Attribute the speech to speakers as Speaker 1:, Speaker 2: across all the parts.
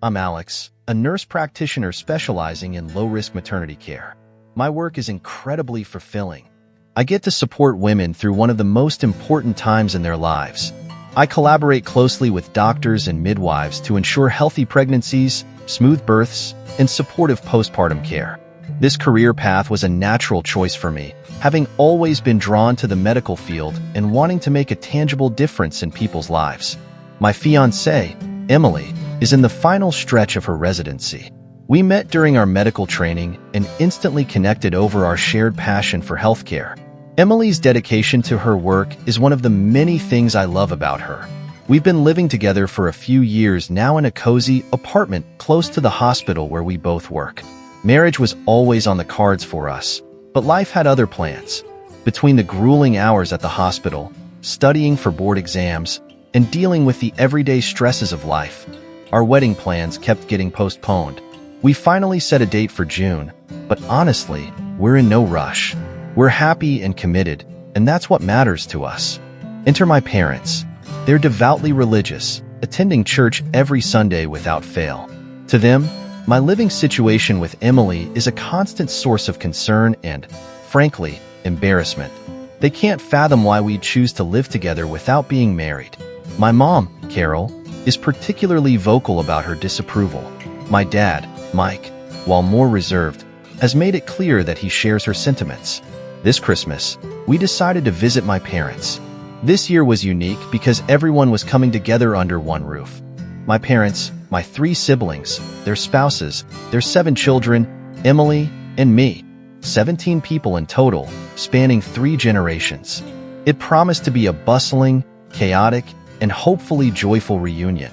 Speaker 1: I'm Alex, a nurse practitioner specializing in low-risk maternity care. My work is incredibly fulfilling. I get to support women through one of the most important times in their lives. I collaborate closely with doctors and midwives to ensure healthy pregnancies, smooth births, and supportive postpartum care. This career path was a natural choice for me, having always been drawn to the medical field and wanting to make a tangible difference in people's lives. My fiancée, Emily, is in the final stretch of her residency. We met during our medical training and instantly connected over our shared passion for healthcare. Emily's dedication to her work is one of the many things I love about her. We've been living together for a few years now in a cozy apartment close to the hospital where we both work. Marriage was always on the cards for us, but life had other plans. Between the grueling hours at the hospital, studying for board exams, and dealing with the everyday stresses of life, our wedding plans kept getting postponed. We finally set a date for June, but honestly, we're in no rush. We're happy and committed, and that's what matters to us. Enter my parents. They're devoutly religious, attending church every Sunday without fail. To them, my living situation with Emily is a constant source of concern and, frankly, embarrassment. They can't fathom why we'd choose to live together without being married. My mom, Carol, is particularly vocal about her disapproval. My dad, Mike, while more reserved, has made it clear that he shares her sentiments. This Christmas, we decided to visit my parents. This year was unique because everyone was coming together under one roof. My parents, my 3 siblings, their spouses, their 7 children, Emily, and me. 17 people in total, spanning 3 generations. It promised to be a bustling, chaotic, and hopefully joyful reunion.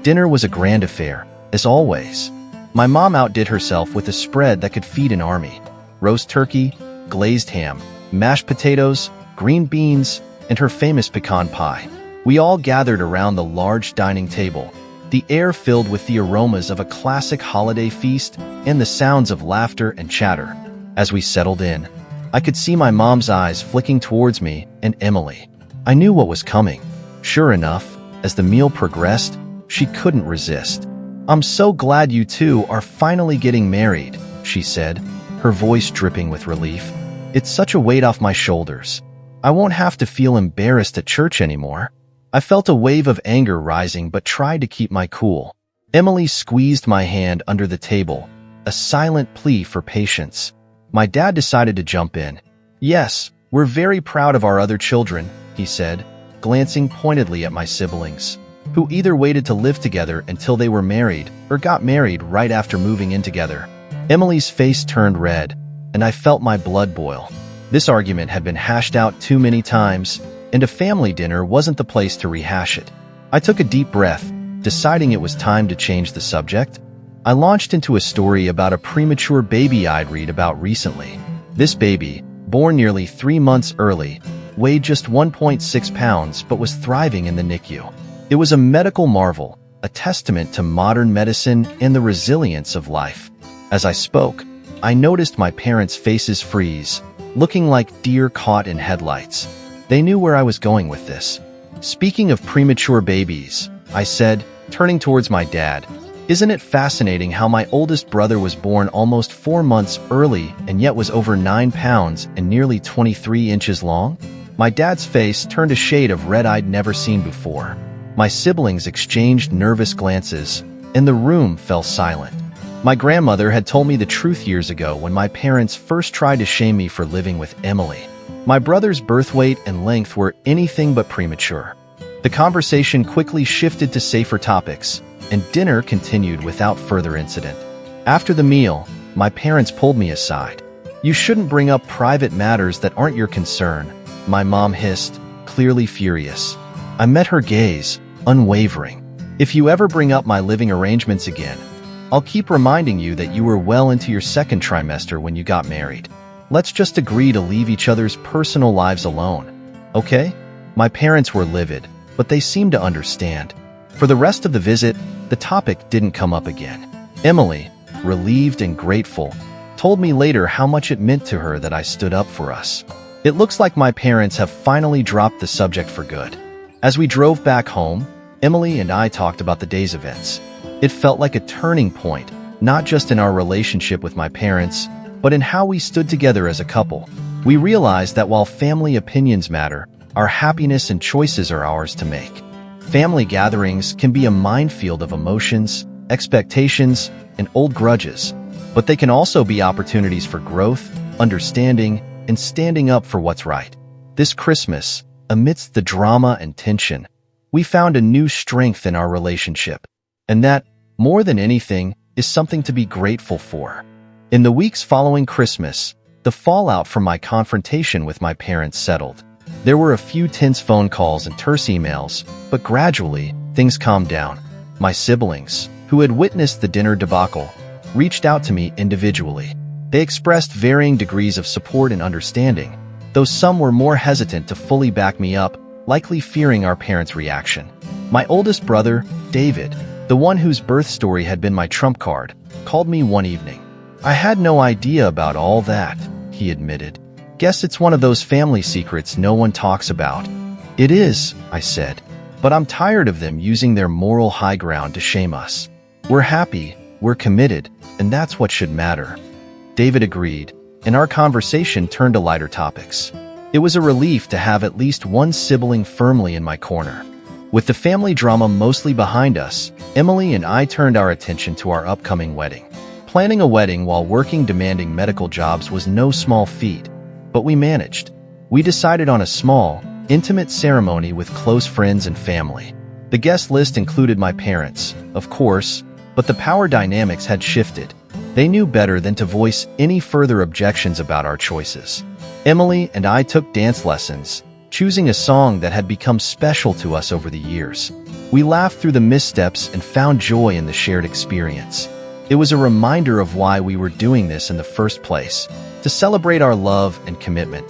Speaker 1: Dinner was a grand affair, as always. My mom outdid herself with a spread that could feed an army. Roast turkey, glazed ham, mashed potatoes, green beans, and her famous pecan pie. We all gathered around the large dining table, the air filled with the aromas of a classic holiday feast and the sounds of laughter and chatter. As we settled in, I could see my mom's eyes flicking towards me and Emily. I knew what was coming. Sure enough, as the meal progressed, she couldn't resist. "I'm so glad you two are finally getting married," she said, her voice dripping with relief. "It's such a weight off my shoulders. I won't have to feel embarrassed at church anymore." I felt a wave of anger rising but tried to keep my cool. Emily squeezed my hand under the table, a silent plea for patience. My dad decided to jump in. "Yes, we're very proud of our other children," he said, glancing pointedly at my siblings, who either waited to live together until they were married or got married right after moving in together. Emily's face turned red, and I felt my blood boil. This argument had been hashed out too many times, and a family dinner wasn't the place to rehash it. I took a deep breath, deciding it was time to change the subject. I launched into a story about a premature baby I'd read about recently. This baby, born nearly 3 months early, weighed just 1.6 pounds but was thriving in the NICU. It was a medical marvel, a testament to modern medicine and the resilience of life. As I spoke, I noticed my parents' faces freeze, looking like deer caught in headlights. They knew where I was going with this. "Speaking of premature babies," I said, turning towards my dad, "isn't it fascinating how my oldest brother was born almost 4 months early and yet was over 9 pounds and nearly 23 inches long?" My dad's face turned a shade of red I'd never seen before. My siblings exchanged nervous glances, and the room fell silent. My grandmother had told me the truth years ago when my parents first tried to shame me for living with Emily. My brother's birth weight and length were anything but premature. The conversation quickly shifted to safer topics, and dinner continued without further incident. After the meal, my parents pulled me aside. "You shouldn't bring up private matters that aren't your concern," my mom hissed, clearly furious. I met her gaze, unwavering. "If you ever bring up my living arrangements again, I'll keep reminding you that you were well into your 2nd trimester when you got married. Let's just agree to leave each other's personal lives alone, okay?" My parents were livid, but they seemed to understand. For the rest of the visit, the topic didn't come up again. Emily, relieved and grateful, told me later how much it meant to her that I stood up for us. It looks like my parents have finally dropped the subject for good. As we drove back home, Emily and I talked about the day's events. It felt like a turning point, not just in our relationship with my parents, but in how we stood together as a couple. We realized that while family opinions matter, our happiness and choices are ours to make. Family gatherings can be a minefield of emotions, expectations, and old grudges, but they can also be opportunities for growth, understanding, and standing up for what's right. This Christmas, amidst the drama and tension, we found a new strength in our relationship, and that, more than anything, is something to be grateful for. In the weeks following Christmas, the fallout from my confrontation with my parents settled. There were a few tense phone calls and terse emails, but gradually, things calmed down. My siblings, who had witnessed the dinner debacle, reached out to me individually. They expressed varying degrees of support and understanding, though some were more hesitant to fully back me up, likely fearing our parents' reaction. My oldest brother, David, the one whose birth story had been my trump card, called me one evening. "I had no idea about all that," he admitted. "Guess it's one of those family secrets no one talks about." "It is," I said, "but I'm tired of them using their moral high ground to shame us. We're happy, we're committed, and that's what should matter." David agreed, and our conversation turned to lighter topics. It was a relief to have at least one sibling firmly in my corner. With the family drama mostly behind us, Emily and I turned our attention to our upcoming wedding. Planning a wedding while working demanding medical jobs was no small feat, but we managed. We decided on a small, intimate ceremony with close friends and family. The guest list included my parents, of course, but the power dynamics had shifted. They knew better than to voice any further objections about our choices. Emily and I took dance lessons, choosing a song that had become special to us over the years. We laughed through the missteps and found joy in the shared experience. It was a reminder of why we were doing this in the first place, to celebrate our love and commitment.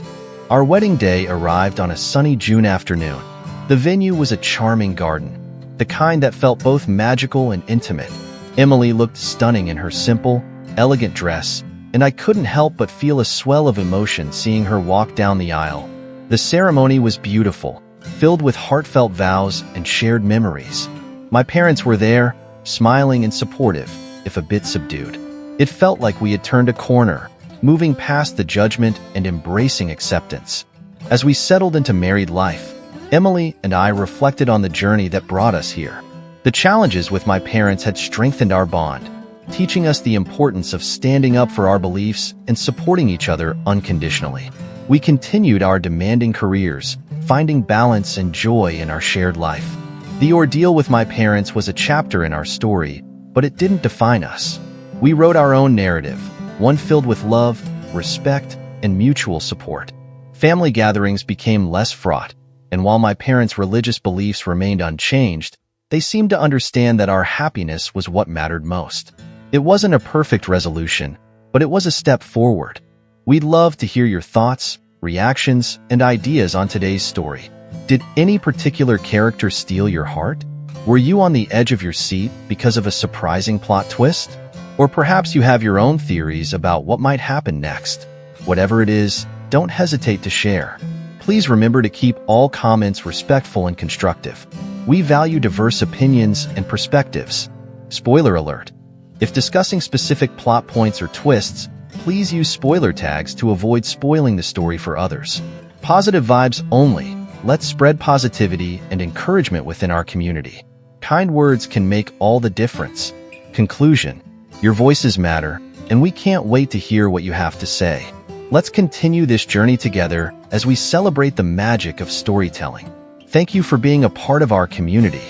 Speaker 1: Our wedding day arrived on a sunny June afternoon. The venue was a charming garden, the kind that felt both magical and intimate. Emily looked stunning in her simple, elegant dress, and I couldn't help but feel a swell of emotion seeing her walk down the aisle. The ceremony was beautiful, filled with heartfelt vows and shared memories. My parents were there, smiling and supportive, if a bit subdued. It felt like we had turned a corner, moving past the judgment and embracing acceptance. As we settled into married life, Emily and I reflected on the journey that brought us here. The challenges with my parents had strengthened our bond, teaching us the importance of standing up for our beliefs and supporting each other unconditionally. We continued our demanding careers, finding balance and joy in our shared life. The ordeal with my parents was a chapter in our story, but it didn't define us. We wrote our own narrative, one filled with love, respect, and mutual support. Family gatherings became less fraught, and while my parents' religious beliefs remained unchanged, they seemed to understand that our happiness was what mattered most. It wasn't a perfect resolution, but it was a step forward. We'd love to hear your thoughts, reactions, and ideas on today's story. Did any particular character steal your heart? Were you on the edge of your seat because of a surprising plot twist? Or perhaps you have your own theories about what might happen next. Whatever it is, don't hesitate to share. Please remember to keep all comments respectful and constructive. We value diverse opinions and perspectives. Spoiler alert: if discussing specific plot points or twists, please use spoiler tags to avoid spoiling the story for others. Positive vibes only. Let's spread positivity and encouragement within our community. Kind words can make all the difference. Conclusion: your voices matter, and we can't wait to hear what you have to say. Let's continue this journey together as we celebrate the magic of storytelling. Thank you for being a part of our community.